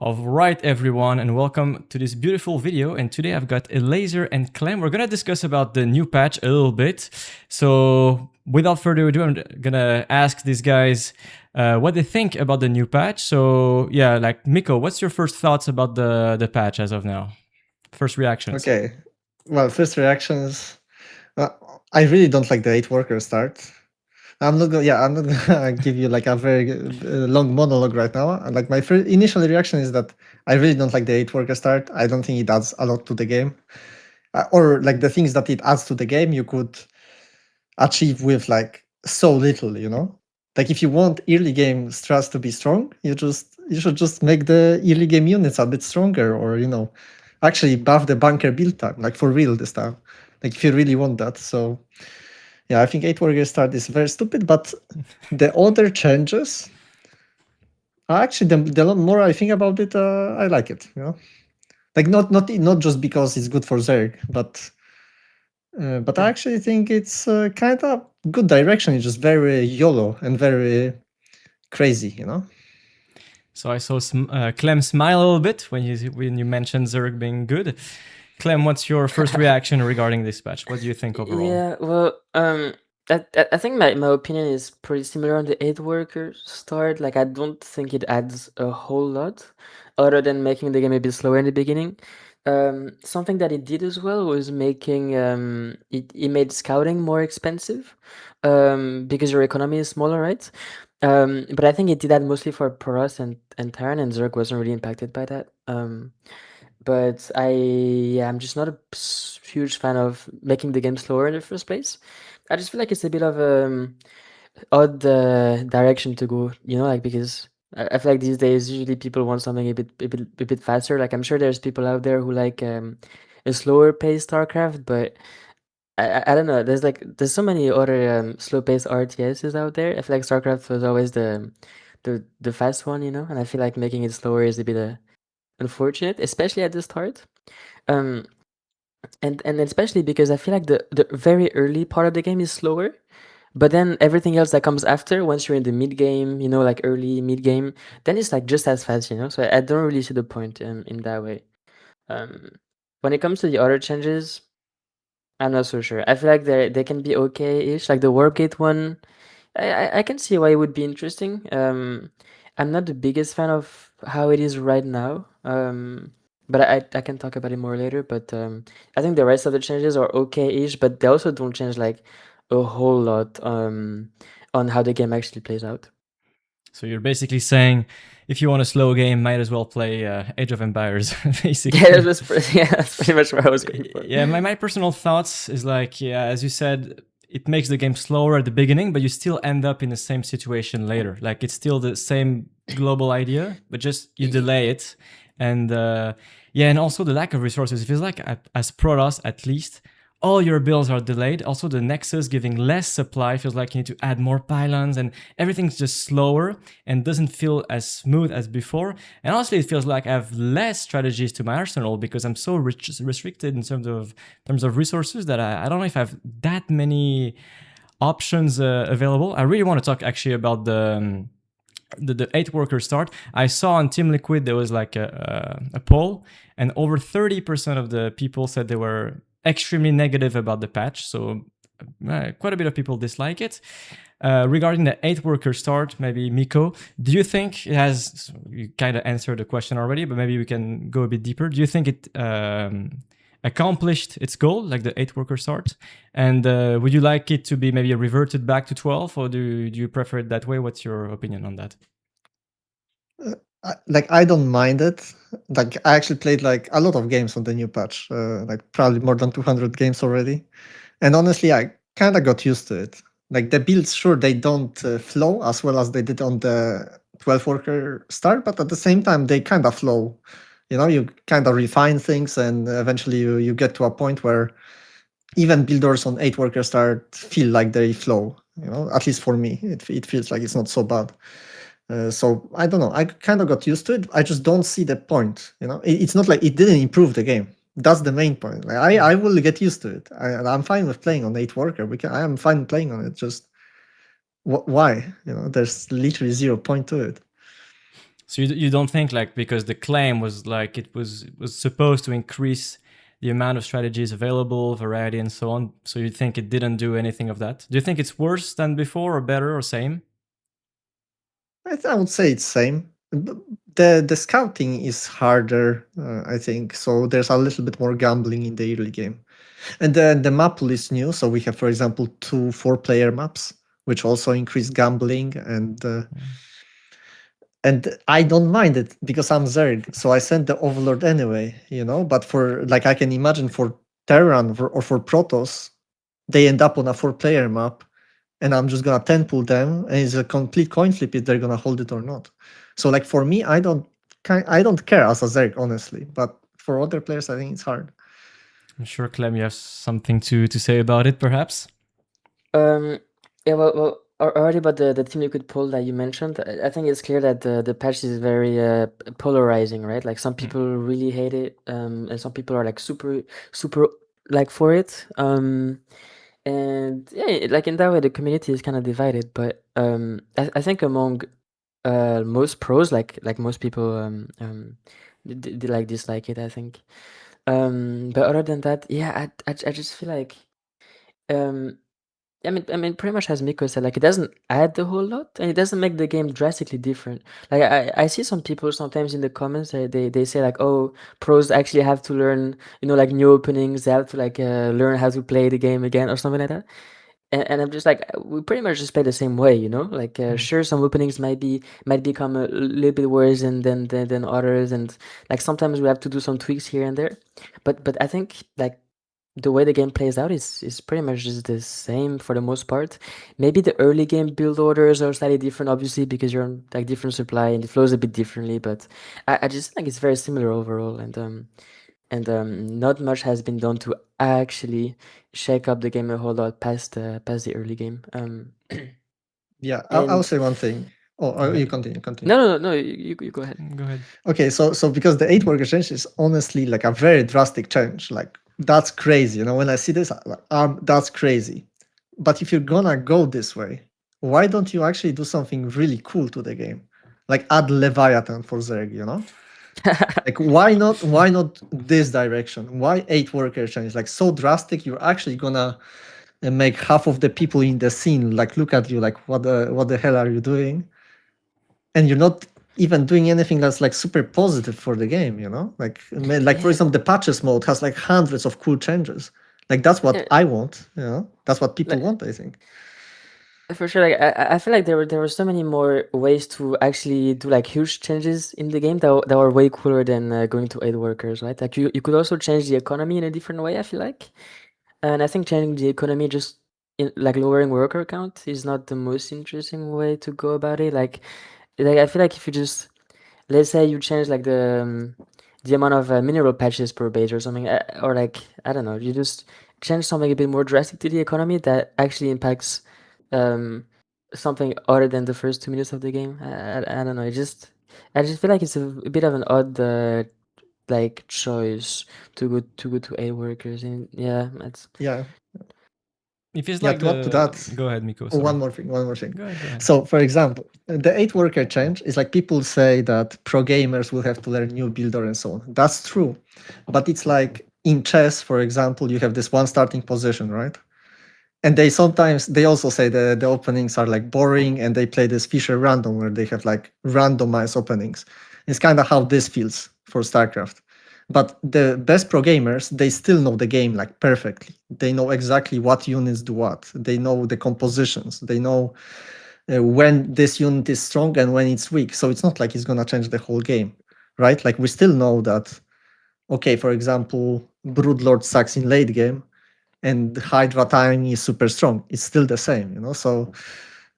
Alright everyone, and welcome to this beautiful video. And today I've got Elazer and Clem. We're gonna discuss about the new patch a little bit. So without further ado, I'm gonna ask these guys what they think about the new patch. So yeah, like Miko, what's your first thoughts about the patch as of now? First reactions. Okay. Well, first reactions. I really don't like the 8 worker start. I'm not gonna. Yeah, I'm not gonna give you like a very long monologue right now. Like my first initial reaction is that I really don't like the 8 worker start. I don't think it adds a lot to the game, or like the things that it adds to the game you could achieve with like so little. Like if you want early game strats to be strong, you should just make the early game units a bit stronger, or actually buff the bunker build time, like for real this time. Like if you really want that. So yeah, I think 8 warrior start is very stupid, but the other changes actually the more I think about it, I like it. Like not just because it's good for Zerg, but I actually think it's kind of good direction. It's just very YOLO and very crazy. So I saw Clem smile a little bit when you mentioned Zerg being good. Clem, what's your first reaction regarding this patch? What do you think overall? Yeah, well, I think my opinion is pretty similar on the 8 worker start. Like, I don't think it adds a whole lot, other than making the game a bit slower in the beginning. Something that it did as well was making it made scouting more expensive, because your economy is smaller, right? But I think it did that mostly for Poros and Terran, and Zerg wasn't really impacted by that. But I'm just not a huge fan of making the game slower in the first place. I just feel like it's a bit of odd direction to go, like, because I feel like these days usually people want something a bit faster. Like, I'm sure there's people out there who like a slower paced Starcraft, but I don't know. There's so many other slow paced RTSs out there. I feel like Starcraft was always the fast one, and I feel like making it slower is a bit unfortunate, especially at the start. Um, and especially because I feel like the very early part of the game is slower, but then everything else that comes after, once you're in the mid game, like early mid game, then it's like just as fast. So I don't really see the point in that way. Um, when it comes to the other changes, I'm not so sure. I feel like they can be okay-ish. Like the warp gate one, I can see why it would be interesting. I'm not the biggest fan of how it is right now. But I can talk about it more later. But I think the rest of the changes are okay-ish, but they also don't change like a whole lot on how the game actually plays out. So you're basically saying, if you want a slow game, might as well play Age of Empires, basically. Yeah, that's pretty much where I was going for. Yeah, my personal thoughts is like, yeah, as you said, it makes the game slower at the beginning, but you still end up in the same situation later. Like it's still the same global idea, but just you delay it. And yeah, and also the lack of resources. It feels like as Protoss, at least, all your builds are delayed. Also, the Nexus giving less supply feels like you need to add more pylons, and everything's just slower and doesn't feel as smooth as before. And honestly, it feels like I have less strategies to my arsenal because I'm so restricted in terms of resources that I don't know if I have that many options available. I really want to talk actually about the 8 worker start. I saw on Team Liquid there was like a poll, and over 30% of the people said they were extremely negative about the patch. So quite a bit of people dislike it. Regarding the 8 worker start, maybe Miko, do you think it has? You kind of answered the question already, but maybe we can go a bit deeper. Do you think it accomplished its goal, like the 8 worker start? And would you like it to be maybe reverted back to 12, or do you prefer it that way? What's your opinion on that? I don't mind it. Like I actually played like a lot of games on the new patch, like probably more than 200 games already. And honestly, I kind of got used to it. Like the builds, sure, they don't flow as well as they did on the 12 worker start, but at the same time, they kind of flow. You kind of refine things, and eventually you get to a point where even builders on 8 worker start feel like they flow. At least for me, it feels like it's not so bad. So I don't know. I kind of got used to it. I just don't see the point. It's not like it didn't improve the game. That's the main point. Like, I will get used to it. I'm fine with playing on 8 worker. I am fine playing on it. Just why? There's literally zero point to it. So you don't think like because the claim was like it was supposed to increase the amount of strategies available, variety, and so on. So you think it didn't do anything of that? Do you think it's worse than before, or better, or same? I would say it's same. The scouting is harder, I think. So there's a little bit more gambling in the early game, and then the map pool is new. So we have, for example, 2 4-player maps, which also increase gambling, and I don't mind it because I'm Zerg, so I send the Overlord anyway, you know. But for like, I can imagine for Terran or for Protoss, they end up on a 4-player map, and I'm just gonna 10 pull them, and it's a complete coin flip if they're gonna hold it or not. So like for me, I don't care as a Zerg, honestly. But for other players, I think it's hard. I'm sure Clem, you have something to say about it, perhaps. Yeah, already about the team liquid poll that you mentioned, I think it's clear that the patch is very polarizing, right? Like some people really hate it, and some people are like super like for it. And yeah, like in that way, the community is kind of divided. But I think among most pros, like most people like dislike it, I think. But other than that, yeah, I just feel like um I mean, pretty much as Miko said, like it doesn't add a whole lot, and it doesn't make the game drastically different. Like I see some people sometimes in the comments, they say like, oh, pros actually have to learn, like new openings. They have to like learn how to play the game again or something like that. And I'm just like, we pretty much just play the same way, Like sure, some openings might become a little bit worse than others, and like sometimes we have to do some tweaks here and there. But I think like the way the game plays out is pretty much just the same for the most part. Maybe the early game build orders are slightly different, obviously, because you're on like different supply and it flows a bit differently. But I just think it's very similar overall, and not much has been done to actually shake up the game a whole lot past the early game. Yeah, I'll And say one thing. Go You ahead. continue. no, you go ahead. Go ahead. Okay, so because the 8 worker change is honestly like a very drastic change. Like that's crazy. When I see this, I'm like, that's crazy. But if you're gonna go this way, why don't you actually do something really cool to the game? Like add Leviathan for Zerg. Like why not this direction? Why 8 worker change? Like so drastic, you're actually gonna make half of the people in the scene like look at you like what the hell are you doing? And you're not even doing anything that's like super positive for the game. Like for Yeah, example, the patches mode has like hundreds of cool changes. Like that's what yeah, I want. That's what people like want, I think. for sure. Like I feel like there were so many more ways to actually do like huge changes in the game that were way cooler than going to aid workers, right? Like you could also change the economy in a different way, I feel like. And I think changing the economy just like lowering worker count is not the most interesting way to go about it. Like I feel like if you just, let's say you change like the amount of mineral patches per base or something, or like I don't know, you just change something a bit more drastic to the economy that actually impacts um something other than the first 2 minutes of the game. I don't know. I just feel like it's a bit of an odd like choice to go to aid workers, and yeah, that's Yeah. If it's Yeah, like to add to the that, Go ahead, Miko. Sorry. one more thing. Go ahead. Go ahead. So for example, the 8 worker change is like people say that pro gamers will have to learn new builder and so on. That's true. But it's like in chess, for example, you have this one starting position, right? And they also say the openings are like boring, and they play this Fisher random where they have like randomized openings. It's kind of how this feels for StarCraft. But the best pro gamers, they still know the game like perfectly. They know exactly what units do what. They know the compositions. They know when this unit is strong and when it's weak. So it's not like it's gonna change the whole game, right? Like we still know that. Okay, for example, Broodlord sucks in late game, and Hydra time is super strong. It's still the same. So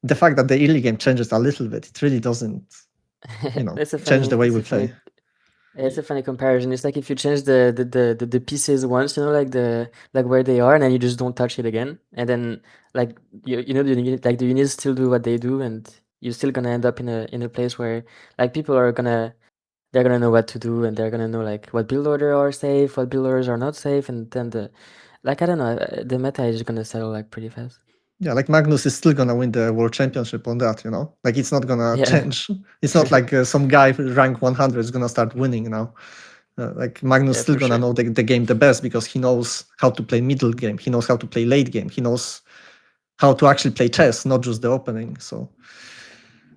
the fact that the early game changes a little bit, it really doesn't that's a change the funny way it's we a funny play. it's a funny comparison. It's like if you change the pieces once, like where they are, and then you just don't touch it again, and then like the units still do what they do, and you're still gonna end up in a place where like people are gonna they're gonna know what to do, and they're gonna know like what build order are safe, what build orders are not safe, and then the like I don't know, the meta is gonna settle like pretty fast. Yeah, like Magnus is still gonna win the world championship on that, Like it's not gonna Yeah. change. It's not like some guy rank 100 is gonna start winning now. Like Magnus Yeah, still for gonna sure. know the game the best because he knows how to play middle game. He knows how to play late game. He knows how to actually play chess, not just the opening. So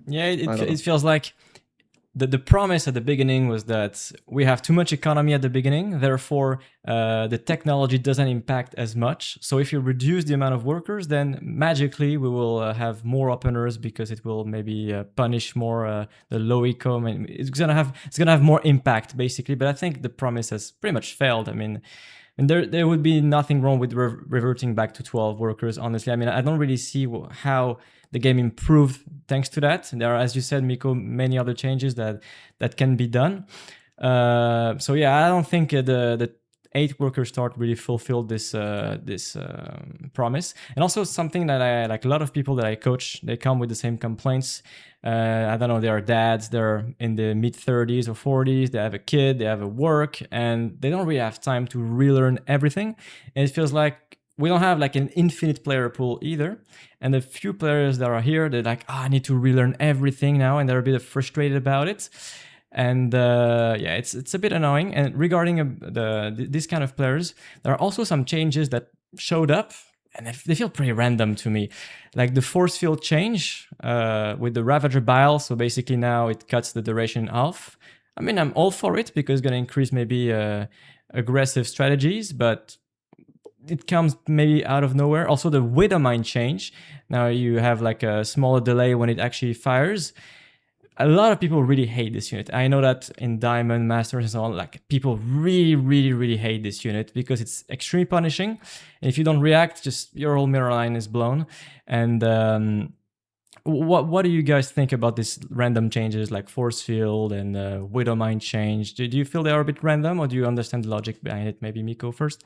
Yeah, I don't it know. feels like the promise at the beginning was that we have too much economy at the beginning, therefore the technology doesn't impact as much. So if you reduce the amount of workers, then magically we will have more openers because it will maybe punish more the low eco. And it's gonna have more impact basically. But I think the promise has pretty much failed. I mean. And there would be nothing wrong with reverting back to 12 workers, honestly. I mean, I don't really see how the game improved thanks to that. There are, as you said, Miko, many other changes that can be done. So yeah, I don't think the 8 worker start really fulfilled this promise. And also something that I like, a lot of people that I coach, they come with the same complaints. I don't know, they are dads, they're in the mid 30s or 40s, they have a kid, they have a work, and they don't really have time to relearn everything. And it feels like we don't have like an infinite player pool either. And the few players that are here, they're like, I need to relearn everything now, and they're a bit frustrated about it. And yeah, it's a bit annoying. And regarding this kind of players, there are also some changes that showed up, and they feel pretty random to me. Like the force field change with the Ravager Bile. So basically now it cuts the duration in half. I mean, I'm all for it because it's going to increase maybe aggressive strategies, but it comes maybe out of nowhere. Also, the Widowmine change. Now you have like a smaller delay when it actually fires. A lot of people really hate this unit. I know that in Diamond Masters and so on, like people really, really, really hate this unit because it's extremely punishing. And if you don't react, just your whole mirror line is blown. And what do you guys think about these random changes like Force Field and Widowmine change? Do you feel they are a bit random, or do you understand the logic behind it? Maybe Miko first.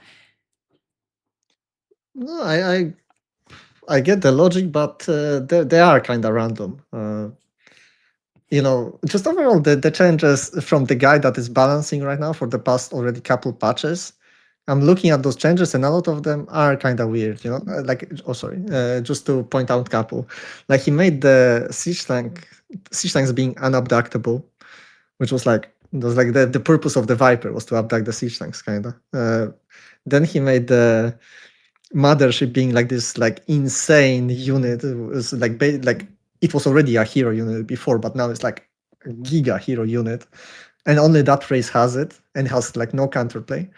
No, I get the logic, but they are kind of random. Just overall the changes from the guy that is balancing right now for the past already couple patches. I'm looking at those changes, and a lot of them are kind of weird. Like sorry, just to point out couple, like he made the siege tanks being unabductable, which was like the purpose of the Viper was to abduct the siege tanks, kind of. Then he made the mothership being like this like insane unit. It was like it was already a hero unit before, but now it's like a giga hero unit, and only that race has it and has like no counterplay.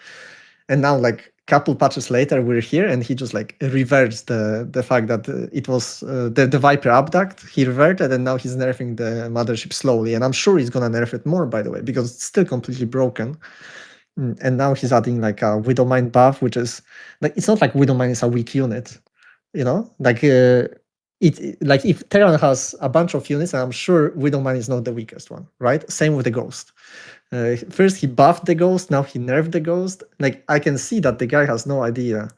And now like couple patches later we're here and he just like reversed the fact that it was the Viper abduct. He reverted and now he's nerfing the mothership slowly, and I'm sure he's gonna nerf it more, by the way, because it's still completely broken. And now he's adding like a Widowmine buff, which is like, it's not like Widowmine is a weak unit, like like if Terran has a bunch of units, and I'm sure Widowmine is not the weakest one, right? Same with the Ghost. First he buffed the Ghost, now he nerfed the Ghost. Like I can see that the guy has no idea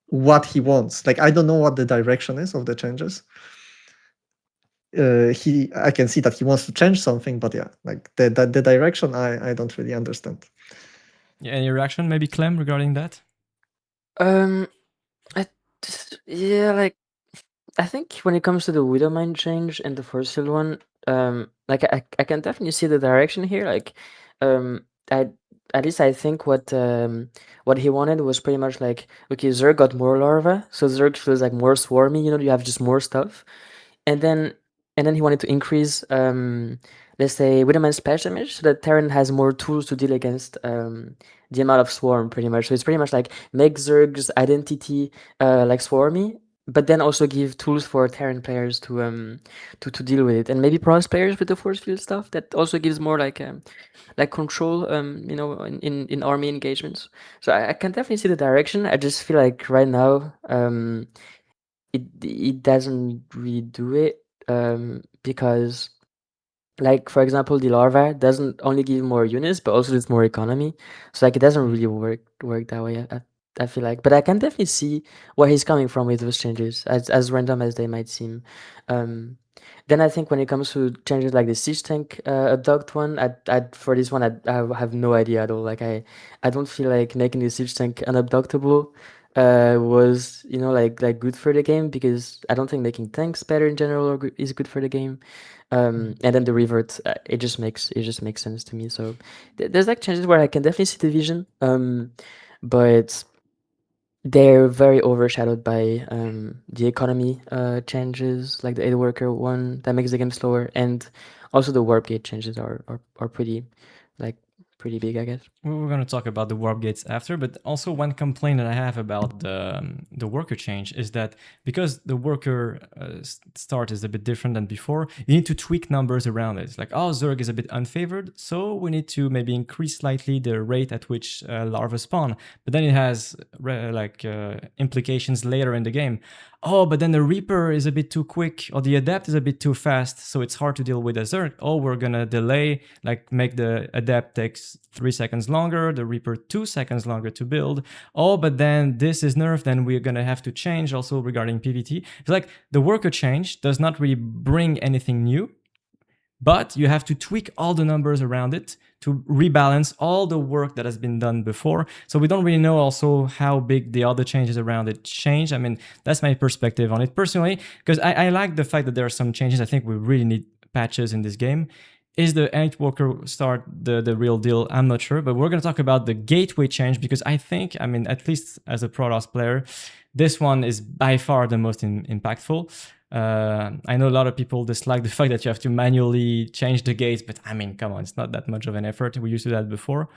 what he wants. Like I don't know what the direction is of the changes. I can see that he wants to change something, but yeah, like the direction I don't really understand. Yeah, any reaction, maybe Clem, regarding that? Um, yeah, like I think when it comes to the Widowmine change and the Force Field one, like I can definitely see the direction here. Like, I at least I think what he wanted was pretty much like, okay, Zerg got more larva, so Zerg feels like more swarmy. You have just more stuff, and then he wanted to increase let's say Widowmine splash damage so that Terran has more tools to deal against the amount of swarm, pretty much. So it's pretty much like make Zerg's identity like swarmy, but then also give tools for Terran players to deal with it, and maybe Bronze players with the force field stuff that also gives more like control in army engagements. So I can definitely see the direction. I just feel like right now it doesn't really do it because like for example the larva doesn't only give more units but also it's more economy, so like it doesn't really work that way. I feel like, but I can definitely see where he's coming from with those changes, as random as they might seem. um then I think when it comes to changes like the siege tank abduct one, I for this one I have no idea at all. Like I don't feel like making the siege tank unabductable was like good for the game, because I don't think making tanks better in general is good for the game. And then the revert, it just makes sense to me. So there's like changes where I can definitely see the vision, but they're very overshadowed by the economy changes, like the aid worker one that makes the game slower, and also the warp gate changes are pretty like pretty big, I guess. We're going to talk about the warp gates after, but also one complaint that I have about the worker change is that because the worker start is a bit different than before, you need to tweak numbers around it. It's like, oh, Zerg is a bit unfavored, so we need to maybe increase slightly the rate at which larvae spawn. But then it has implications later in the game. Oh, but then the Reaper is a bit too quick, or the Adept is a bit too fast, so it's hard to deal with a Zerg. Oh, we're gonna delay, like make the Adept takes 3 seconds longer, the Reaper 2 seconds longer to build. Oh, but then this is nerfed, then we're gonna have to change also regarding PvT. It's like the worker change does not really bring anything new, but you have to tweak all the numbers around it to rebalance all the work that has been done before. So we don't really know also how big the other changes around it change. I mean, that's my perspective on it personally, because I like the fact that there are some changes. I think we really need patches in this game. Is the Eight Walker start the real deal? I'm not sure, but we're going to talk about the gateway change, because I think, I mean, at least as a Protoss player, this one is by far the most impactful. I know a lot of people dislike the fact that you have to manually change the gates, but I mean, come on, it's not that much of an effort. We used to do that before.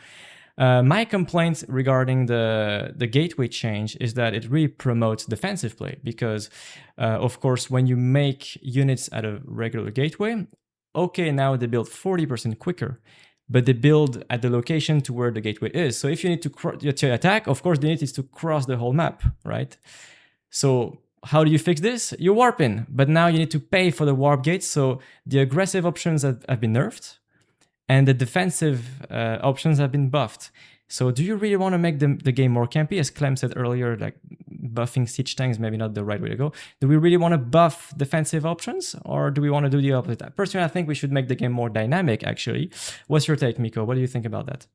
My complaint regarding the gateway change is that it really promotes defensive play, because, of course, when you make units at a regular gateway, okay, now they build 40% quicker, but they build at the location to where the gateway is. So if you need to attack, of course, the unit is to cross the whole map, right? So how do you fix this? You warp in, but now you need to pay for the warp gates. So the aggressive options have been nerfed, and the defensive options have been buffed. So do you really want to make the game more campy? As Clem said earlier, like buffing siege tanks maybe not the right way to go. Do we really want to buff defensive options, or do we want to do the opposite? Personally, I think we should make the game more dynamic, actually. What's your take, Miko? What do you think about that?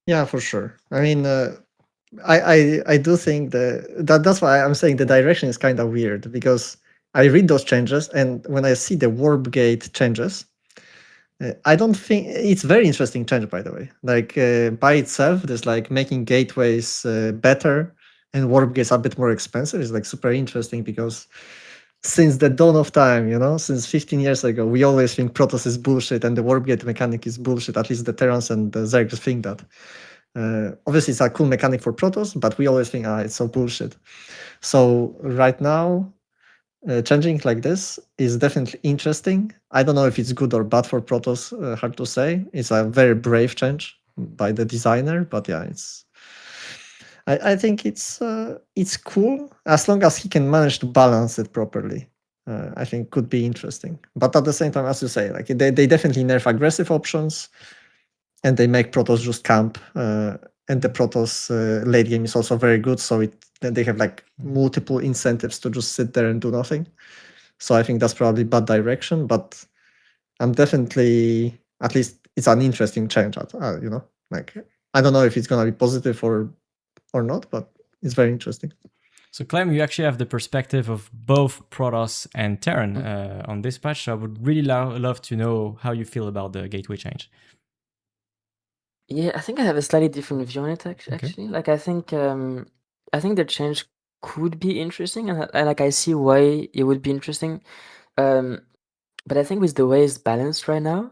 Yeah, for sure. I mean, I do think that's why I'm saying the direction is kind of weird, because I read those changes, and when I see the warp gate changes, I don't think it's very interesting change, by the way. Like by itself, there's like making gateways better and warp gates are a bit more expensive. It's like super interesting, because since the dawn of time, since 15 years ago, we always think Protoss is bullshit and the warp gate mechanic is bullshit. At least the Terrans and the Zergs think that. Obviously, it's a cool mechanic for Protoss, but we always think, it's so bullshit. So right now, changing like this is definitely interesting. I don't know if it's good or bad for Protoss. Hard to say. It's a very brave change by the designer, but yeah, I think it's cool as long as he can manage to balance it properly. I think could be interesting. But at the same time, as you say, like they definitely nerf aggressive options, and they make Protoss just camp. And the Protoss late game is also very good, so they have like multiple incentives to just sit there and do nothing. So I think that's probably bad direction, but I'm definitely, at least it's an interesting change. Like I don't know if it's gonna be positive or not, but it's very interesting. So Clem, you actually have the perspective of both Protoss and Terran on this patch. So I would really love to know how you feel about the gateway change. Yeah, I think I have a slightly different view on it actually. Like I think the change could be interesting, and like I see why it would be interesting. But I think with the way it's balanced right now,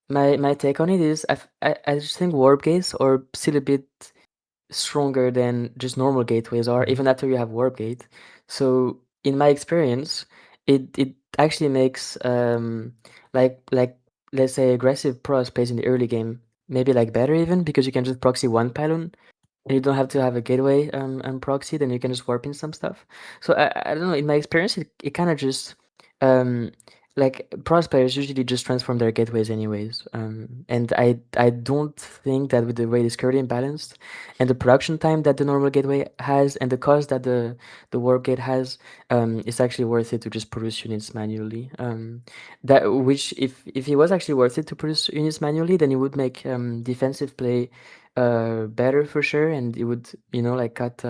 my take on it is I just think warp gates are still a bit stronger than just normal gateways are, even after you have warp gate. So in my experience, it actually makes like let's say aggressive pro plays in the early game maybe like better, even because you can just proxy one pylon and you don't have to have a gateway and proxy, then you can just warp in some stuff. So I don't know, in my experience it kind of just like pros players usually just transform their gateways anyways, and I don't think that with the way it's currently imbalanced and the production time that the normal gateway has and the cost that the warp gate has, it's actually worth it to just produce units manually. That which if it was actually worth it to produce units manually, then it would make defensive play better for sure, and it would, like cut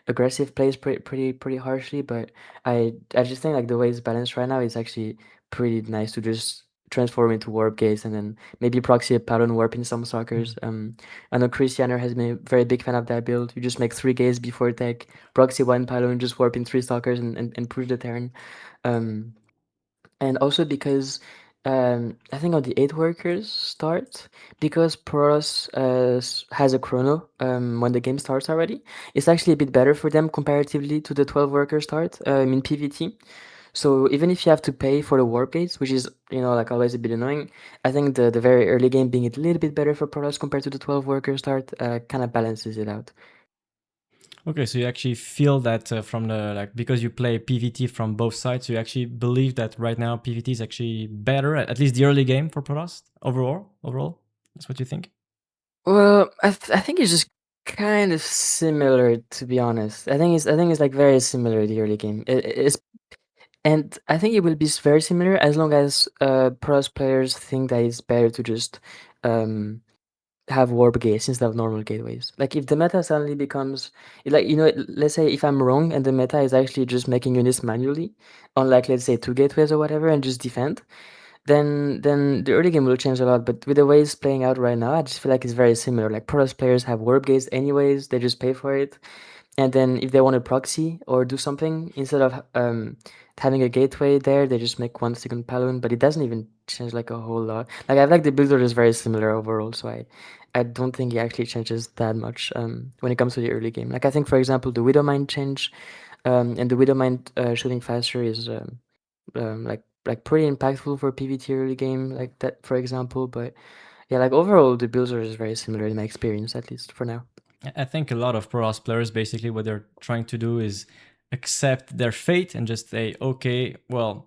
aggressive plays pretty harshly. But I just think like the way it's balanced right now is actually pretty nice to just transform into warp gates and then maybe proxy a pylon warp in some stalkers. I know Christianer has been a very big fan of that build. You just make 3 gates before tech, proxy 1 pylon, just warp in 3 stalkers and push the turn. Um, and also because I think on the 8 workers start, because Protoss has a chrono when the game starts already, it's actually a bit better for them comparatively to the 12 worker start in PvT. So even if you have to pay for the warp gates, which is, like always a bit annoying, I think the very early game being a little bit better for Protoss compared to the 12 worker start kind of balances it out. Okay, so you actually feel that from the because you play PvT from both sides, you actually believe that right now PvT is actually better, at least the early game for Protoss overall. Overall, that's what you think. Well, I think it's just kind of similar, to be honest. I think it's like very similar the early game. It's and I think it will be very similar as long as pros players think that it's better to just um have warp gates instead of normal gateways. Like if the meta suddenly becomes like let's say if I'm wrong and the meta is actually just making units manually on like let's say 2 gateways or whatever and just defend, then the early game will change a lot. But with the way it's playing out right now, I just feel like it's very similar. Like Protoss players have warp gates anyways; they just pay for it, and then if they want to proxy or do something instead of having a gateway there, they just make 1 second pylon. But it doesn't even change like a whole lot. Like I feel like the build order is very similar overall, so I don't think it actually changes that much when it comes to the early game. Like I think, for example, the Widowmine change and the Widowmine shooting faster is like pretty impactful for PvT early game like that, for example. But yeah, like overall the builds are just very similar in my experience, at least for now. I think a lot of Protoss players basically what they're trying to do is accept their fate and just say, okay, well,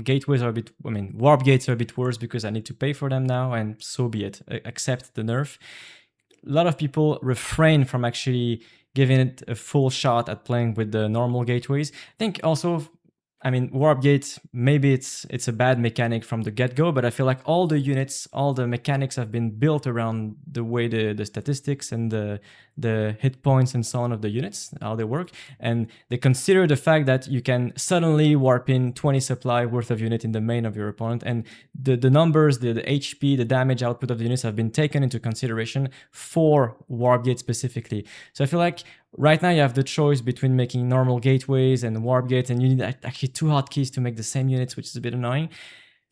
gateways are a bit, I mean, warp gates are a bit worse because I need to pay for them now, and so be it. Accept the nerf. A lot of people refrain from actually giving it a full shot at playing with the normal gateways. I think also, I mean, warp gates, maybe it's a bad mechanic from the get-go, but I feel like all the units, all the mechanics have been built around the way the statistics and the hit points and so on of the units, how they work. And they consider the fact that you can suddenly warp in 20 supply worth of unit in the main of your opponent. And the numbers, the HP, the damage output of the units have been taken into consideration for warp gates specifically. So I feel like right now you have the choice between making normal gateways and warp gates, and you need actually 2 hotkeys to make the same units, which is a bit annoying.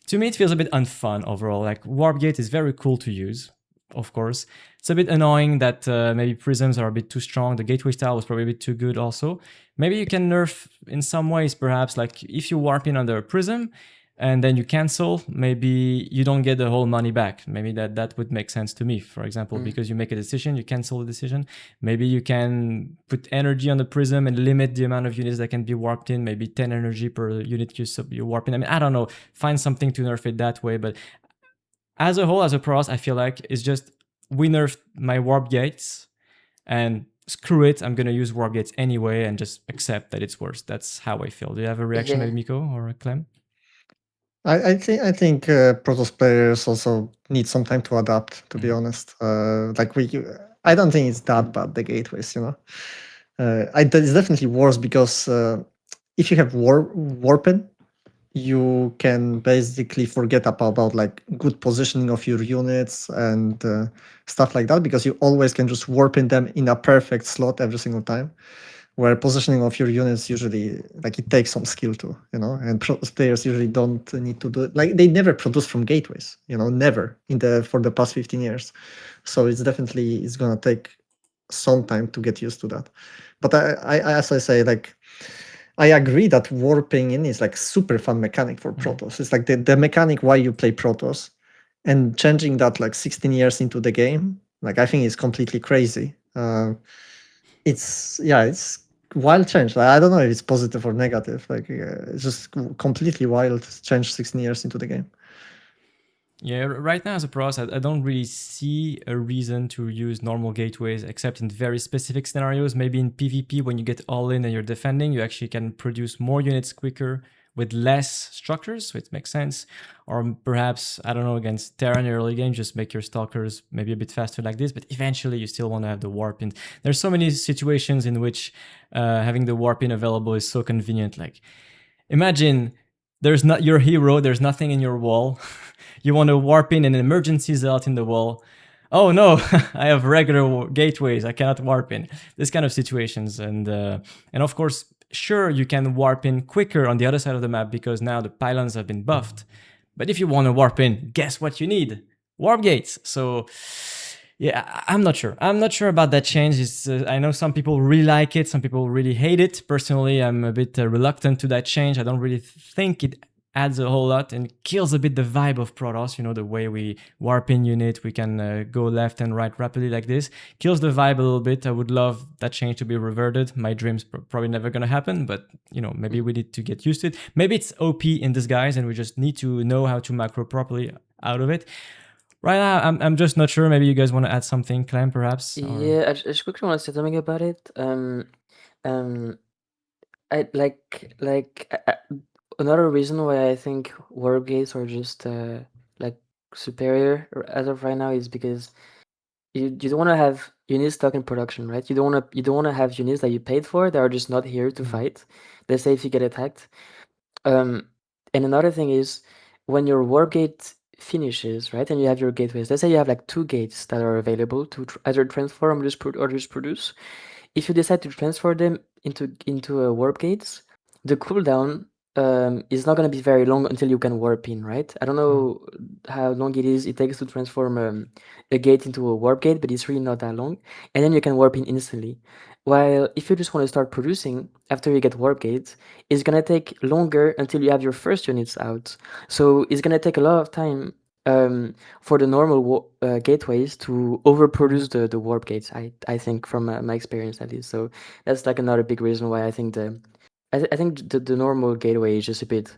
To me, it feels a bit unfun overall. Like warp gate is very cool to use, of course. It's a bit annoying that maybe prisms are a bit too strong. The gateway style was probably a bit too good also. Maybe you can nerf in some ways, perhaps, like if you warp in under a prism and then you cancel, maybe you don't get the whole money back. Maybe that would make sense to me, for example, because you make a decision, you cancel the decision. Maybe you can put energy on the prism and limit the amount of units that can be warped in, maybe 10 energy per unit you warp in. I mean, I don't know, find something to nerf it that way. But as a whole, as a pros, I feel like it's just we nerfed my warp gates and screw it, I'm gonna use warp gates anyway and just accept that it's worse. That's how I feel. Do you have a reaction, Yeah. maybe Miko or Clem? I think Protoss players also need some time to adapt. To be honest, I don't think it's that bad, the gateways. It's definitely worse because if you have warpen, you can basically forget about like good positioning of your units and stuff like that, because you always can just warp in them in a perfect slot every single time, where positioning of your units usually, like, it takes some skill to, and players usually don't need to do it. Like, they never produce from gateways, never for the past 15 years. So it's gonna take some time to get used to that. But as I say, like, I agree that warping in is like super fun mechanic for Protoss. It's like the mechanic why you play Protoss, and changing that like 16 years into the game, like, I think is completely crazy. It's wild change. I don't know if it's positive or negative. Like, it's just completely wild change 16 years into the game. Yeah, right now as a pros, I don't really see a reason to use normal gateways except in very specific scenarios. Maybe in PvP, when you get all in and you're defending, you actually can produce more units quicker with less structures, so it makes sense. Or perhaps, I don't know, against Terra in early game, just make your stalkers maybe a bit faster like this, but eventually you still want to have the warp in. There's so many situations in which having the warp in available is so convenient. Like, imagine there's not your hero, there's nothing in your wall. You want to warp in an emergency zealot in the wall. Oh no, I have regular gateways, I cannot warp in. This kind of situations. And of course, sure, you can warp in quicker on the other side of the map because now the pylons have been buffed. But if you want to warp in, guess what you need? Warp gates. So yeah, I'm not sure. I'm not sure about that change. I know some people really like it, some people really hate it. Personally, I'm a bit reluctant to that change. I don't really think it adds a whole lot and kills a bit the vibe of Protoss. You know, the way we warp in unit, we can go left and right rapidly like this. Kills the vibe a little bit. I would love that change to be reverted. My dream's probably never gonna happen, but you know, maybe we need to get used to it. Maybe it's OP in disguise and we just need to know how to macro properly out of it. Right now, I'm just not sure. Maybe you guys want to add something, Clem, perhaps? Or... Yeah, I just quickly want to say something about it. I another reason why I think warp gates are just like superior as of right now is because you don't want to have units stuck in production, right? You don't want to have units that you paid for that are just not here to fight. Let's say if you get attacked. And another thing is when your warp gate finishes, right, and you have your gateways. Let's say you have like 2 gates that are available to either transform or just produce. If you decide to transfer them into warp gates, the cooldown is not going to be very long until you can warp in, right? I don't know how long it takes to transform a gate into a warp gate, but it's really not that long. And then you can warp in instantly. While if you just want to start producing after you get warp gates, it's going to take longer until you have your first units out. So it's going to take a lot of time for the normal gateways to overproduce the warp gates. I think from my experience at least. So that's like another big reason why I think the normal gateway is just a bit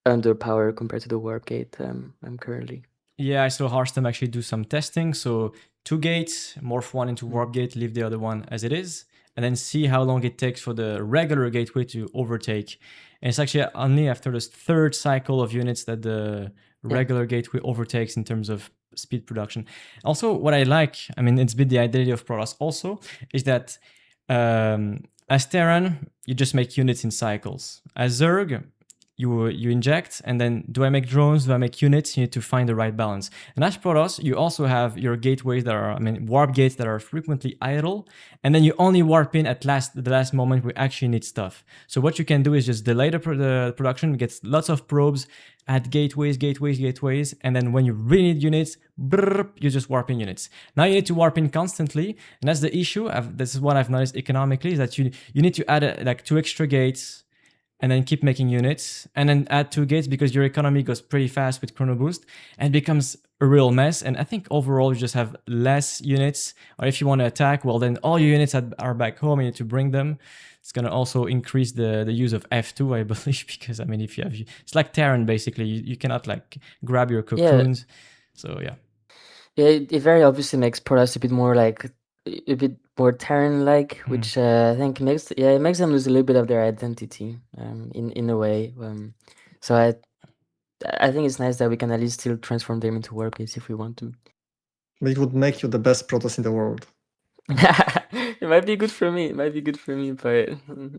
underpowered compared to the warp gate I'm currently. Yeah, I saw Hearthstone actually do some testing. So 2 gates, morph one into warp gate, leave the other one as it is, and then see how long it takes for the regular gateway to overtake. And it's actually only after the 3rd cycle of units that the regular gateway overtakes in terms of speed production. Also, what I like, I mean, it's been the identity of Protoss also, is that as Terran, you just make units in cycles. As Zerg, you inject, and then do I make drones, do I make units? You need to find the right balance. And as Protoss, you also have your gateways that are, warp gates that are frequently idle, and then you only warp in at the last moment we actually need stuff. So what you can do is just delay the production, get lots of probes, add gateways, and then when you really need units, you just warp in units. Now you need to warp in constantly, and that's the issue. This is what I've noticed economically, is that you need to add like 2 extra gates, and then keep making units, and then add 2 gates because your economy goes pretty fast with Chrono Boost, and it becomes a real mess. And I think overall you just have less units, or if you want to attack, well then all your units are back home, you need to bring them. It's going to also increase the use of F2, I believe, because I mean, if you have, it's like Terran basically, you cannot like grab your cocoons. Yeah. So yeah. Yeah, it very obviously makes Protoss a bit more like a bit more Terran-like, which I think makes them lose a little bit of their identity, in a way. So I think it's nice that we can at least still transform them into warp gates if we want to. It would make you the best Protoss in the world. It might be good for me. But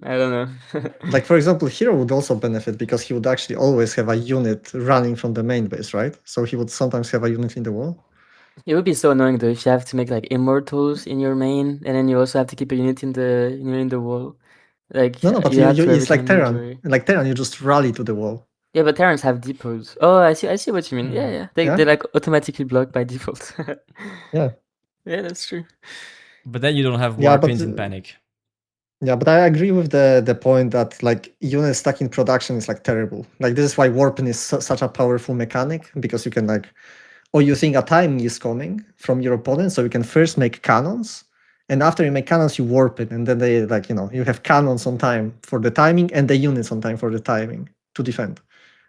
I don't know. Like, for example, Hero would also benefit because he would actually always have a unit running from the main base, right? So he would sometimes have a unit in the wall. It would be so annoying though if you have to make like immortals in your main, and then you also have to keep a unit in the wall. Like No, but you have to every it's like time Terran. enjoy. Like Terran, you just rally to the wall. Yeah, but Terrans have depots. Oh, I see what you mean. Yeah. They're like automatically blocked by default. Yeah. Yeah, that's true. But then you don't have warp-ins in Panic. Yeah, but I agree with the point that like units stuck in production is like terrible. Like this is why warping is such a powerful mechanic, because you can like, or you think a timing is coming from your opponent, so you can first make cannons, and after you make cannons, you warp it, and then they like, you know, you have cannons on time for the timing and the units on time for the timing to defend.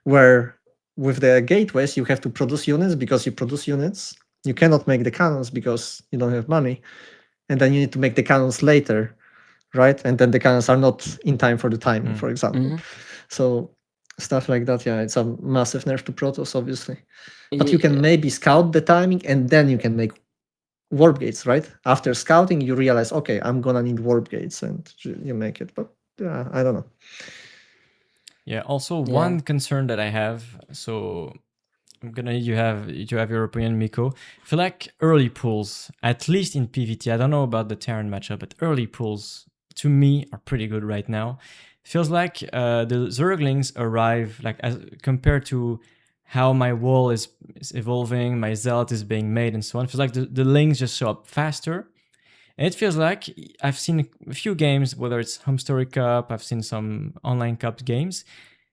Where with the gateways, you have to produce units because you produce units. You cannot make the cannons because you don't have money, and then you need to make the cannons later, right? And then the cannons are not in time for the timing, for example. So stuff like that. Yeah, it's a massive nerf to Protoss, obviously. But you Yeah, can maybe scout the timing, and then you can make warp gates, right? After scouting, you realize, okay, I'm gonna need warp gates, and you make it. But yeah, I don't know. Yeah. Also, yeah. one concern that I have. So I'm gonna need you to have your opinion, Miko. I feel like early pulls, at least in PvT. I don't know about the Terran matchup, but early pulls to me are pretty good right now. Feels like the Zerglings arrive like as compared to how my wall is evolving, my zealot is being made, and so on. Feels like the lings just show up faster. And it feels like I've seen a few games, whether it's Home Story Cup, I've seen some online cup games,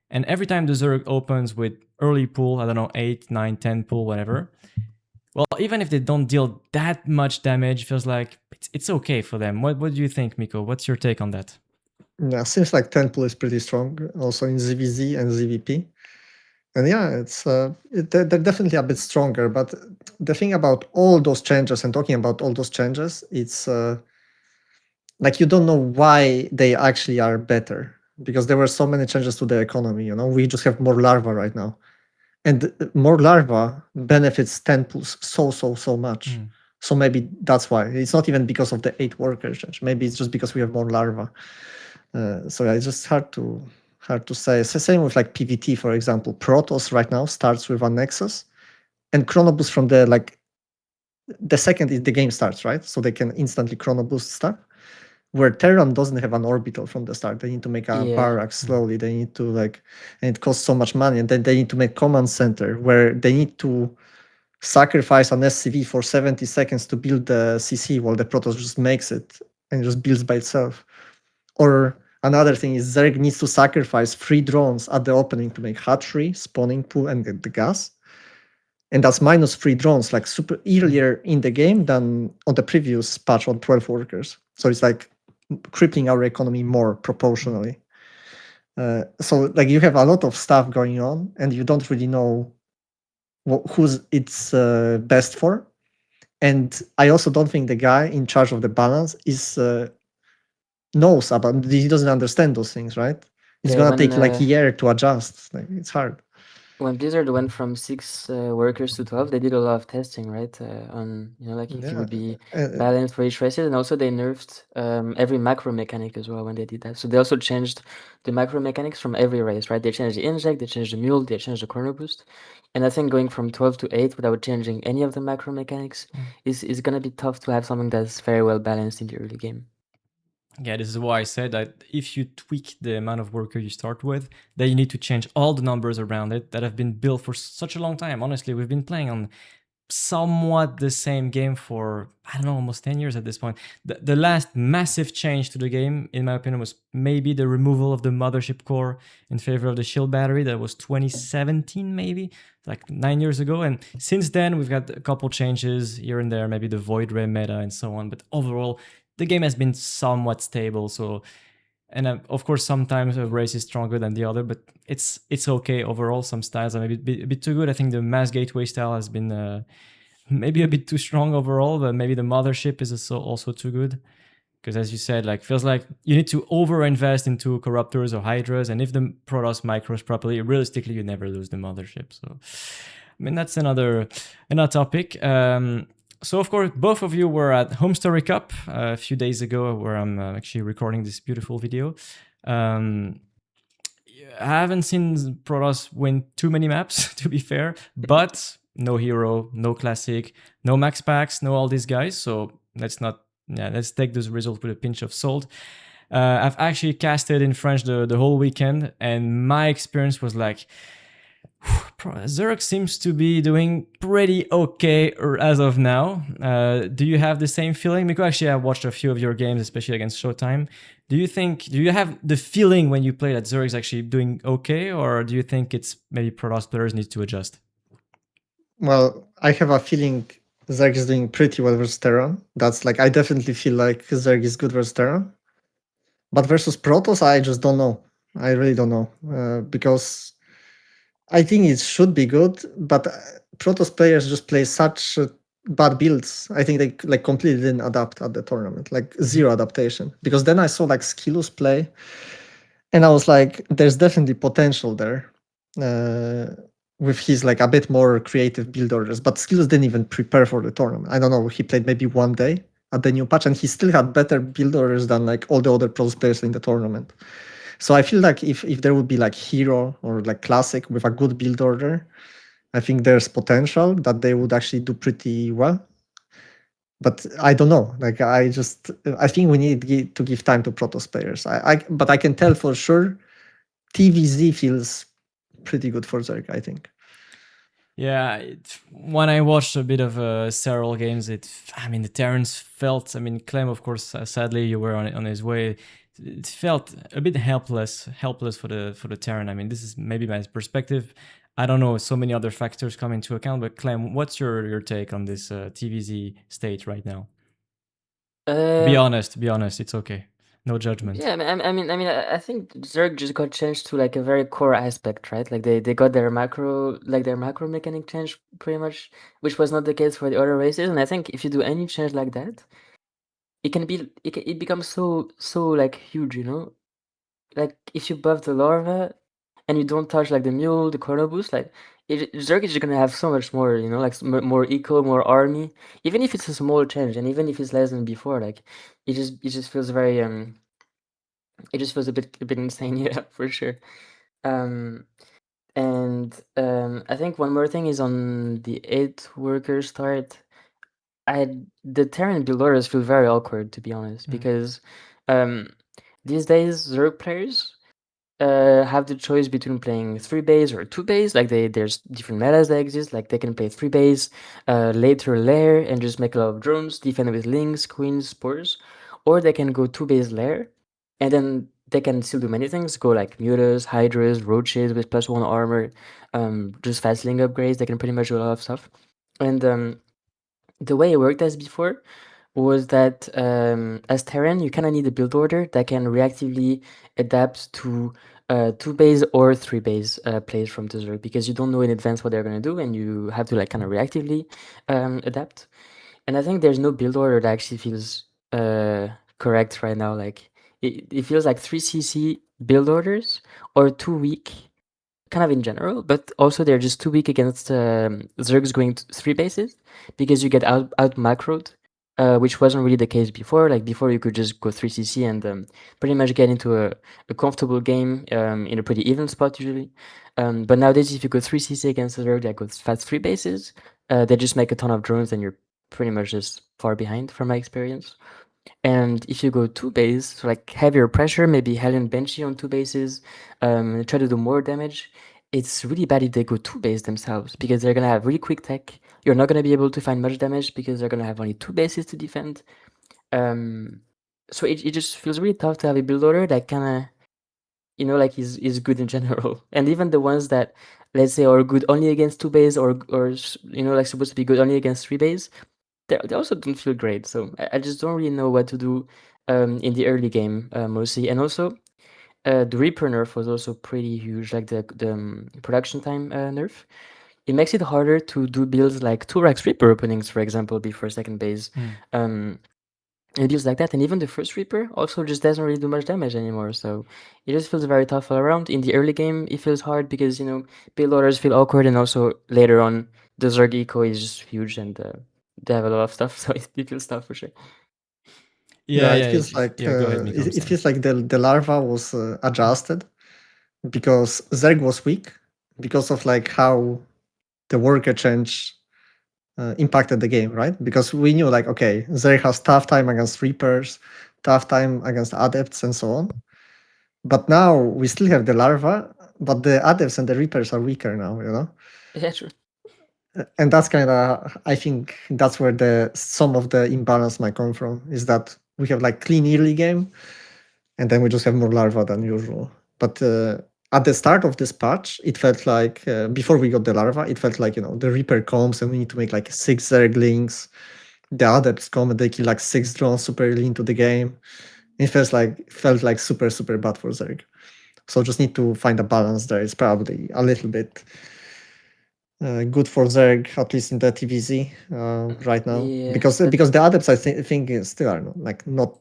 and every time the Zerg opens with early pool, I don't know, 8, 9, 10 pool, whatever, well, even if they don't deal that much damage, feels like it's okay for them. What do you think, Miko? What's your take on that? Yeah, seems like 10 pool is pretty strong, also in ZVZ and ZVP. And yeah, they're definitely a bit stronger. But the thing about all those changes and talking about all those changes, it's like you don't know why they actually are better because there were so many changes to the economy. We just have more larva right now, and more larva benefits 10 pools so much. Mm. So maybe that's why it's not even because of the 8 workers change. Maybe it's just because we have more larva. So yeah, it's just hard to say. It's the same with like PVT, for example. Protoss right now starts with a Nexus, and Chronoboost from the second the game starts, right? So they can instantly Chronoboost stuff. Where Terran doesn't have an orbital from the start. They need to make a Yeah. barrack slowly. They need to and it costs so much money. And then they need to make command center where they need to sacrifice an SCV for 70 seconds to build the CC while the Protoss just makes it and just builds by itself. Or another thing is Zerg needs to sacrifice 3 drones at the opening to make hatchery, spawning pool, and get the gas. And that's minus 3 drones, like super earlier in the game than on the previous patch on 12 workers. So it's like crippling our economy more proportionally. So like you have a lot of stuff going on, and you don't really know who's it's best for. And I also don't think the guy in charge of the balance is knows about. He doesn't understand those things, right? It's Yeah, gonna take like a year to adjust. Like it's hard. when Blizzard went from 6 workers to 12, they did a lot of testing, right? On like if it Yeah. would be Uh, balanced for each races, and also they nerfed every macro mechanic as well when they did that. So they also changed the macro mechanics from every race, right? They changed the inject, they changed the mule, they changed the chrono boost, and I think going from 12 to 8 without changing any of the macro mechanics is gonna be tough to have something that's very well balanced in the early game. Yeah, this is why I said that if you tweak the amount of worker you start with, then you need to change all the numbers around it that have been built for such a long time. Honestly, we've been playing on somewhat the same game for, I don't know, almost 10 years at this point. The last massive change to the game, in my opinion, was maybe the removal of the mothership core in favor of the shield battery. That was 2017, maybe, like 9 years ago. And since then, we've got a couple changes here and there, maybe the void ray meta and so on. But overall, the game has been somewhat stable. So, and of course, sometimes a race is stronger than the other, but it's okay overall. Some styles are maybe a bit too good. I think the mass gateway style has been maybe a bit too strong overall, but maybe the mothership is also too good. Because as you said, like feels like you need to over-invest into corruptors or hydras, and if the Protoss micros properly, realistically, you never lose the mothership. So, I mean, that's another topic. So of course, both of you were at Home Story Cup a few days ago, where I'm actually recording this beautiful video. I haven't seen Protoss win too many maps, to be fair, but no hero, no classic, no max packs, no all these guys. So let's take this result with a pinch of salt. I've actually casted in French the whole weekend, and my experience was like, Zerg seems to be doing pretty okay as of now. Do you have the same feeling? Because actually, I watched a few of your games, especially against Showtime. Do you have the feeling when you play that Zerg is actually doing okay, or do you think it's maybe Protoss players need to adjust? Well, I have a feeling Zerg is doing pretty well versus Terran. That's like I definitely feel like Zerg is good versus Terran. But versus Protoss, I just don't know. I really don't know because I think it should be good, but Protoss players just play such bad builds. I think they like completely didn't adapt at the tournament, like zero adaptation. Because then I saw like Skillus play, and I was like, there's definitely potential there. uh, with his like a bit more creative build orders, but skills didn't even prepare for the tournament. I don't know. He played maybe one day at the new patch, and he still had better build orders than like all the other pros players in the tournament. So I feel like if there would be like hero or like classic with a good build order, I think there's potential that they would actually do pretty well. But I don't know. Like I think we need to give time to Protoss players. But I can tell for sure TVZ feels pretty good for Zerg, I think. Yeah, when I watched a bit of several games, I mean, the Terrans felt. I mean, Clem, of course, sadly, you were on his way. It felt a bit helpless for the Terran. I mean, this is maybe my perspective. I don't know. So many other factors come into account. But Clem, what's your take on this TVZ state right now? Be Um, honest. Be honest. It's okay. No judgment. yeah, I think Zerg just got changed to like a very core aspect, right? Like they got their macro mechanic changed pretty much, which was not the case for the other races. And I think if you do any change like that, it becomes so like huge, you know? Like if you buff the larva and you don't touch like the mule, the chrono boost, like Zerg is just gonna have so much more, you know, like more eco, more army. Even if it's a small change, and even if it's less than before, like it just feels very it just feels a bit insane, yeah, for sure. Um, I think one more thing is on the 8 worker start. The Terran builders feel very awkward, to be honest, because um, these days Zerg players have the choice between playing 3 base or 2 base. Like there's different metas that exist. Like they can play 3 base, later lair, and just make a lot of drones, defend with links, queens, spores, or they can go 2 base lair, and then they can still do many things. Go like mutas, hydras, roaches with +1 armor, just fast link upgrades. They can pretty much do a lot of stuff. And the way it worked as before was that as Terran, you kind of need a build order that can reactively adapt to 2 base or 3 base plays from the Zerg, because you don't know in advance what they're going to do, and you have to like kind of reactively adapt. And I think there's no build order that actually feels correct right now. Like it feels like 3CC build orders or too weak, kind of in general, but also they're just too weak against Zergs going to 3 bases, because you get out macroed, which wasn't really the case before. Like before, you could just go 3CC and pretty much get into a comfortable game in a pretty even spot usually. But nowadays, if you go 3CC against a Zerg that goes fast 3 bases, they just make a ton of drones, and you're pretty much just far behind from my experience. And if you go 2 base, so like heavier pressure, maybe Helen Benchy on 2 bases, try to do more damage. It's really bad if they go 2 base themselves, because they're gonna have really quick tech. You're not gonna be able to find much damage because they're gonna have only 2 bases to defend. Um, so it just feels really tough to have a build order that kind of, you know, like is good in general. And even the ones that, let's say, are good only against 2 base, or you know, like supposed to be good only against 3 base, they also don't feel great. So I just don't really know what to do in the early game mostly. And also the Reaper nerf was also pretty huge, like the production time nerf. It makes it harder to do builds like 2 Rex Reaper openings, for example, before second base. And builds like that. And even the first Reaper also just doesn't really do much damage anymore. So it just feels very tough all around. In the early game, it feels hard because, you know, build orders feel awkward. And also later on, the Zerg eco is just huge, and they have a lot of stuff. So it feels tough for sure. Yeah, it Yeah. feels like Yeah. Go ahead, Miko. I'm it sorry. feels like the larva was adjusted because Zerg was weak because of like how the worker change impacted the game, right? Because we knew like okay, Zerg has tough time against Reapers, tough time against Adepts, and so on. But now we still have the larva, but the Adepts and the Reapers are weaker now, you know. Yeah, true. And that's kind of I think that's where the some of the imbalance might come from, is that we have like clean early game, and then we just have more larva than usual. But at the start of this patch, it felt like before we got the larva, it felt like, you know, the Reaper comes and we need to make like 6 zerglings. The Adepts come and they kill like 6 drones super early into the game. It felt like super bad for Zerg. So just need to find a balance there. It's probably a little bit good for Zerg, at least in the TVZ right now, Yeah, because but the Adepts I think still are not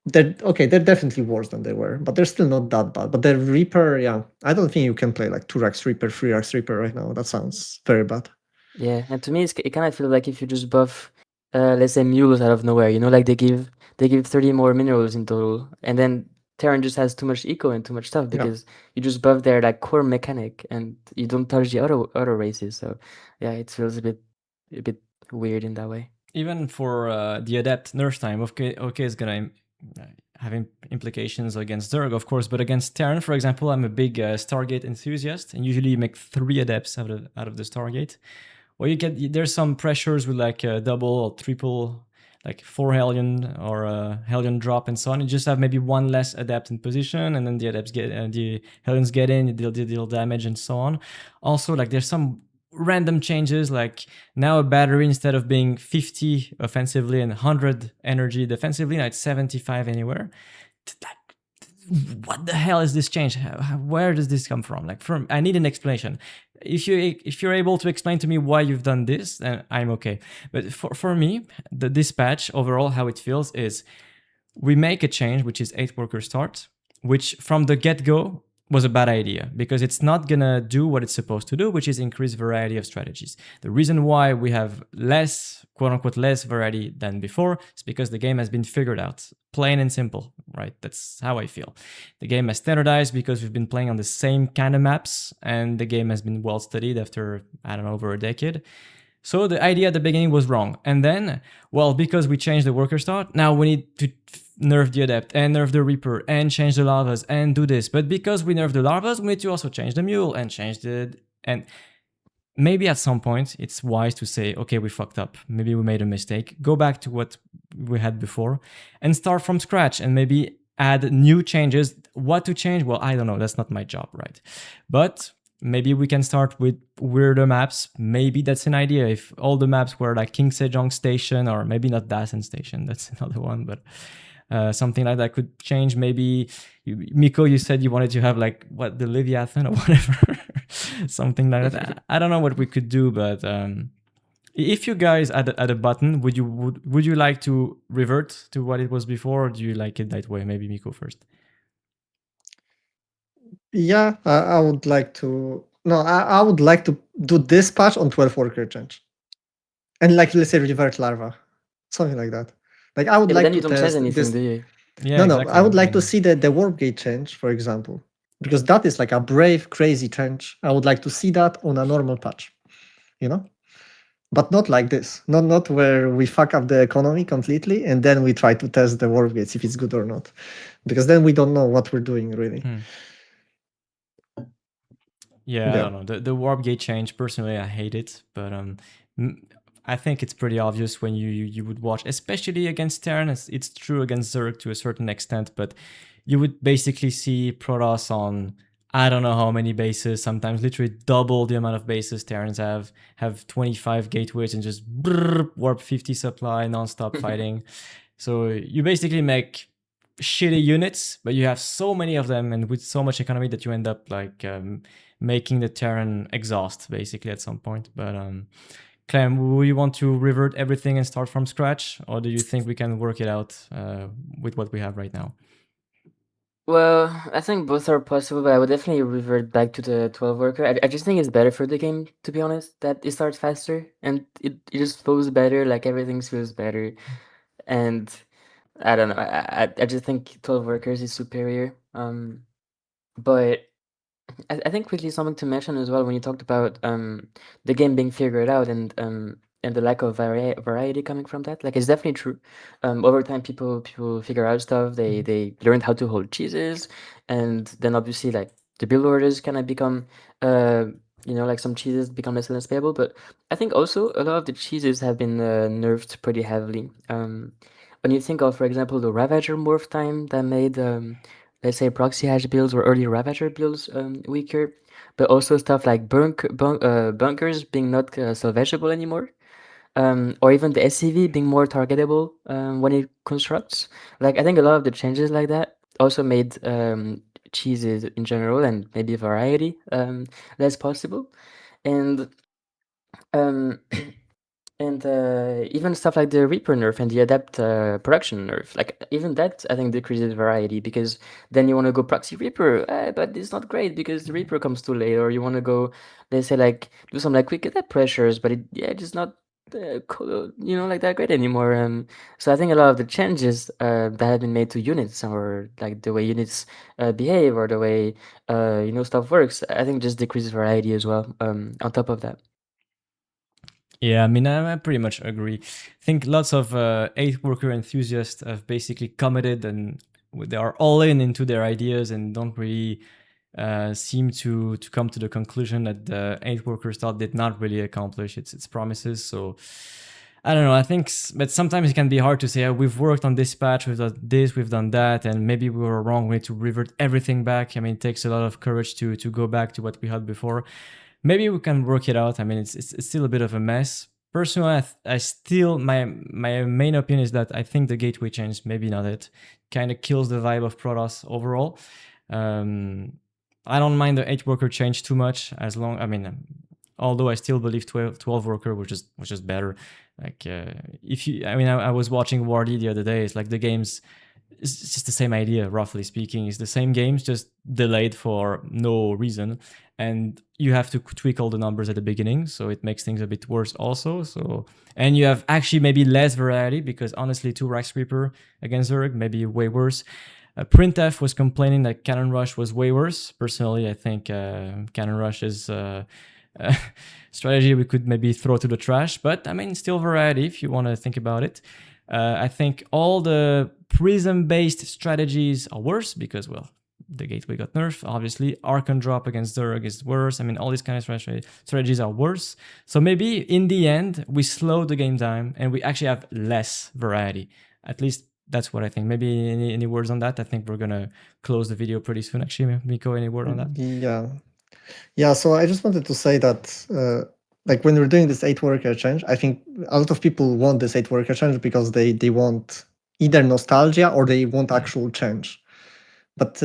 They're definitely worse than they were, but they're still not that bad. But the Reaper, yeah, I don't think you can play like 2 Reaper, 3 Reaper right now. That sounds very bad. Yeah, and to me, it kind of feels like if you just buff, let's say mules out of nowhere, like they give 30 more minerals in total, and then Terran just has too much eco and too much stuff Yeah. because you just buff their like core mechanic and you don't touch the other races. So yeah, it feels a bit weird in that way. Even for the adept nerf time, okay, is gonna have implications against Zerg, of course, but against Terran, for example, I'm a big Stargate enthusiast, and usually you make 3 adepts out of the Stargate. Well, there's some pressures with like double or triple, like 4 Hellion or Hellion drop and so on. You just have maybe 1 less adept in position, and then the adepts the Hellions get in, deal damage and so on. Also, like there's some random changes, like now a battery, instead of being 50 offensively and 100 energy defensively, now it's 75 anywhere. What the hell is this change? Where does this come from? I need an explanation. If you're able to explain to me why you've done this, then I'm okay. But for me, this patch overall, how it feels is we make a change, which is 8 worker start, which from the get-go was a bad idea because it's not gonna do what it's supposed to do, which is increase variety of strategies. The reason why we have less, quote unquote, less variety than before is because the game has been figured out, plain and simple, right? That's how I feel. The game has standardized because we've been playing on the same kind of maps, and the game has been well studied after, I don't know, over a decade. So the idea at the beginning was wrong. And then, well, because we changed the worker start, now we need to nerf the adept and nerf the reaper and change the larvas and do this. But because we nerf the larvas, we need to also change the mule and and maybe at some point it's wise to say, okay, we fucked up. Maybe we made a mistake. Go back to what we had before and start from scratch and maybe add new changes. What to change? Well, I don't know. That's not my job, right? But maybe we can start with weirder maps. Maybe that's an idea. If all the maps were like King Sejong Station, or maybe not Dasen Station, that's another one, but something like that could change. Maybe Miko, you said you wanted to have like the Leviathan or whatever, something like that. I don't know what we could do, but if you guys had a button, would you like to revert to what it was before, or do you like it that way? Maybe Miko first. Yeah, I would like to. No, I would like to do this patch on 12 worker change, and like let's say revert larva, something like that. Like I would Yeah, but like then you to don't change test anything, this. do you? Yeah, No, exactly. I would like to see the warp gate change, for example, because that is like a brave, crazy change. I would like to see that on a normal patch, you know, but not like this. Not where we fuck up the economy completely and then we try to test the warp gates if it's good or not, because then we don't know what we're doing really. Yeah, I don't know. The warp gate change, personally, I hate it, but I think it's pretty obvious when you would watch, especially against Terran. It's true against Zerg to a certain extent, but you would basically see Protoss on I don't know how many bases, sometimes literally double the amount of bases Terrans have 25 gateways and just warp 50 supply, non-stop fighting. So you basically make shitty units, but you have so many of them and with so much economy that you end up like making the Terran exhaust basically at some point. But Clem, will you want to revert everything and start from scratch, or do you think we can work it out with what we have right now? Well, I think both are possible, but I would definitely revert back to the 12 worker. I just think it's better for the game, to be honest, that it starts faster and it just flows better, like everything feels better. And I don't know, I just think 12 workers is superior. But I think quickly something to mention as well when you talked about the game being figured out and the lack of variety coming from that. Like it's definitely true. Over time, people figure out stuff. They learned how to hold cheeses, and then obviously like the build orders kind of become like some cheeses become less and less playable. But I think also a lot of the cheeses have been nerfed pretty heavily. When you think of, for example, the Ravager morph time that made let's say proxy hash builds or early Ravager builds weaker, but also stuff like bunkers being not salvageable anymore, or even the SCV being more targetable when it constructs. Like I think a lot of the changes like that also made cheeses in general and maybe variety less possible, and um, And even stuff like the Reaper nerf and the Adapt production nerf, like even that I think decreases variety, because then you want to go proxy Reaper, but it's not great because the Reaper comes too late, or you want to go, they say like do some like quick adapt pressures, but it's just not like that great anymore. So I think a lot of the changes that have been made to units, or like the way units behave, or the way stuff works, I think just decreases variety as well. On top of that. Yeah, I mean, I pretty much agree. I think lots of 8th worker enthusiasts have basically committed and they are all in into their ideas and don't really seem to come to the conclusion that the 8th worker stuff did not really accomplish its promises. So I don't know. I think, but sometimes it can be hard to say, we've worked on this patch, we've done this, we've done that, and maybe we were wrong. We need to revert everything back. I mean, it takes a lot of courage to go back to what we had before. Maybe we can work it out. I mean, it's still a bit of a mess. Personally, I still my main opinion is that I think the gateway change, maybe not it, kind of kills the vibe of Protoss overall. I don't mind the 8-worker change too much, as long, I mean, although I still believe 12-worker was just better. Like if you, I mean, I was watching Wardy the other day. It's like the games, it's just the same idea, roughly speaking. It's the same games, just delayed for no reason, and you have to tweak all the numbers at the beginning, so it makes things a bit worse also. So, and you have actually maybe less variety, because honestly, 2 Rax Reaper against Zerg maybe way worse. Printf was complaining that Cannon Rush was way worse. Personally, I think Cannon Rush is strategy we could maybe throw to the trash, but I mean, still variety if you want to think about it. I think all the prism-based strategies are worse because, well, the gateway got nerfed, obviously. Archon drop against Zerg is worse. I mean, all these kind of strategies are worse. So maybe in the end, we slow the game time and we actually have less variety. At least that's what I think. Maybe any words on that? I think we're going to close the video pretty soon. Actually, Miko, any word on that? Yeah, so I just wanted to say that like when we're doing this 8-worker change, I think a lot of people want this 8-worker change because they want either nostalgia or they want actual change. But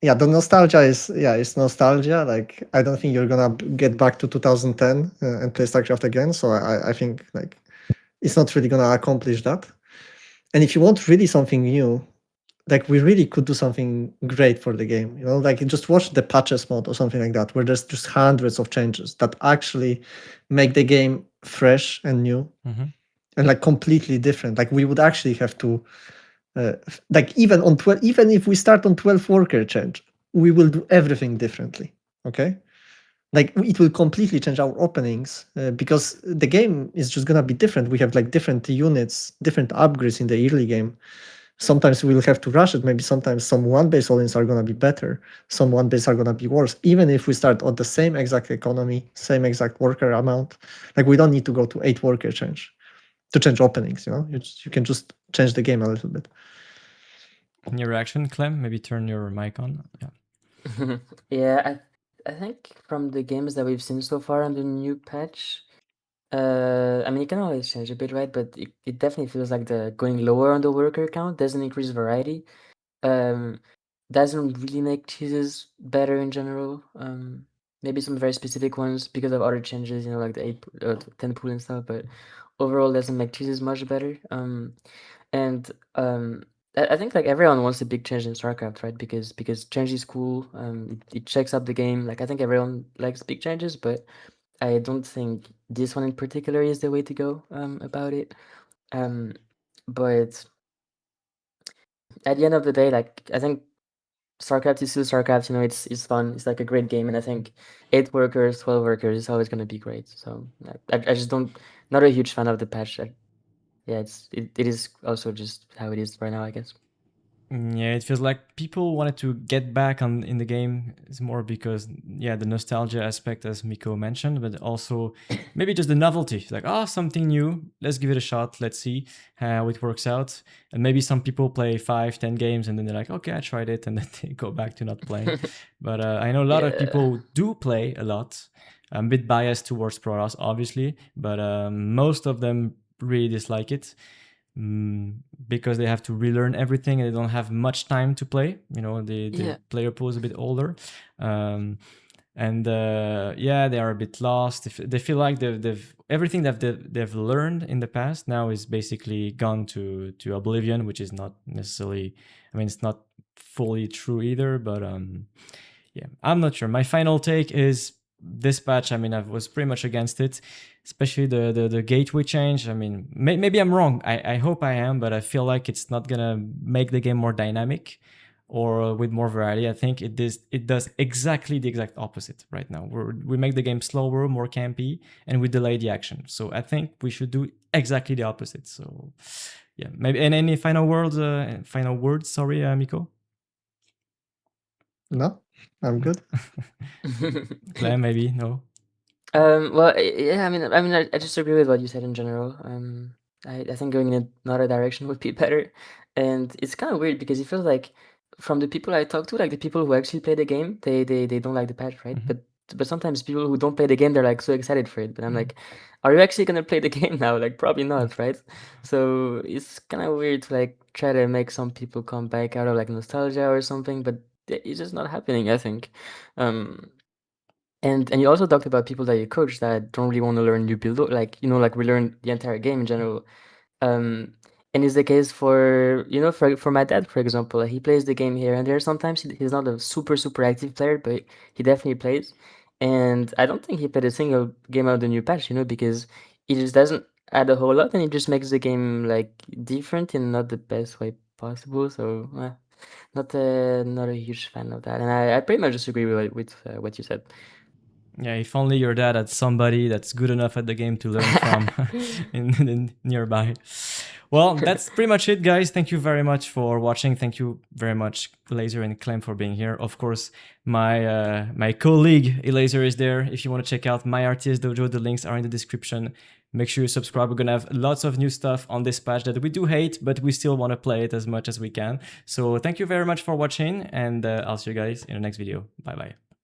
yeah, the nostalgia is, it's nostalgia. Like I don't think you're gonna get back to 2010 and play Starcraft again. So I think like it's not really gonna accomplish that. And if you want really something new, like we really could do something great for the game, like just watch the patches mode or something like that, where there's just hundreds of changes that actually make the game fresh and new and like completely different. Like we would actually have to like even on 12, even if we start on 12-worker change, we will do everything differently. Okay, like it will completely change our openings because the game is just gonna be different. We have like different units, different upgrades in the early game. Sometimes we'll have to rush it. Maybe sometimes some one-base all-ins are going to be better. Some one-base are going to be worse. Even if we start on the same exact economy, same exact worker amount, like we don't need to go to 8-worker change to change openings. You can just change the game a little bit. Your reaction, Clem? Maybe turn your mic on. Yeah. Yeah, I think from the games that we've seen so far on the new patch, I mean, it can always change a bit, right? But it definitely feels like the going lower on the worker count doesn't increase variety. Doesn't really make cheeses better in general. Maybe some very specific ones because of other changes, like the 10 pool and stuff. But overall, doesn't make cheeses much better. And I think like everyone wants a big change in StarCraft, right? Because change is cool. It checks up the game. Like I think everyone likes big changes, but I don't think this one in particular is the way to go about it. But at the end of the day, like I think StarCraft is still StarCraft. It's fun. It's like a great game, and I think 8 workers, 12 workers is always gonna be great. So I just don't, not a huge fan of the patch. Yeah, it is also just how it is right now, I guess. Yeah, it feels like people wanted to get back on in the game. It's more because, yeah, the nostalgia aspect, as Miko mentioned, but also maybe just the novelty. It's like, oh, something new. Let's give it a shot. Let's see how it works out. And maybe some people play 5, 10 games and then they're like, okay, I tried it, and then they go back to not playing. But I know a lot of people do play a lot. I'm a bit biased towards Protoss, obviously, but most of them really dislike it. Because they have to relearn everything and they don't have much time to play. The player pool is a bit older. and yeah, they are a bit lost. They feel like they've everything that they've learned in the past now is basically gone to oblivion, which is not necessarily. I mean, it's not fully true either, but yeah, I'm not sure. My final take is this patch. I mean, I was pretty much against it, especially the gateway change. I mean, maybe I'm wrong. I hope I am, but I feel like it's not gonna make the game more dynamic or with more variety. I think it does exactly the exact opposite right now. We make the game slower, more campy, and we delay the action. So I think we should do exactly the opposite. So yeah, maybe. And any final words? Final words? Sorry, Miko. No, I'm good. Clem, maybe no. Well, yeah, I just agree with what you said in general. I think going in another direction would be better, and it's kind of weird because it feels like from the people I talk to, like the people who actually play the game, they don't like the patch, right? Mhm. But sometimes people who don't play the game, they're like so excited for it. But I'm like, are you actually gonna play the game now? Like probably not, right? So it's kind of weird to like try to make some people come back out of like nostalgia or something, but it's just not happening, I think. Um, and you also talked about people that you coach that don't really want to learn new build, like like relearn the entire game in general. Um, and it's the case for for my dad, for example. He plays the game here and there. Sometimes he's not a super active player, but he definitely plays. And I don't think he played a single game out of the new patch, because it just doesn't add a whole lot, and it just makes the game like different in not the best way possible. So not a huge fan of that, and I pretty much disagree with what you said. Yeah, if only your dad had somebody that's good enough at the game to learn from in nearby. Well, that's pretty much it, guys. Thank you very much for watching. Thank you very much, Elazer and Clem, for being here. Of course, my colleague Elazer is there. If you want to check out my RTS Dojo, the links are in the description. Make sure you subscribe. We're gonna have lots of new stuff on this patch that we do hate, but we still want to play it as much as we can. So thank you very much for watching, and I'll see you guys in the next video. Bye bye.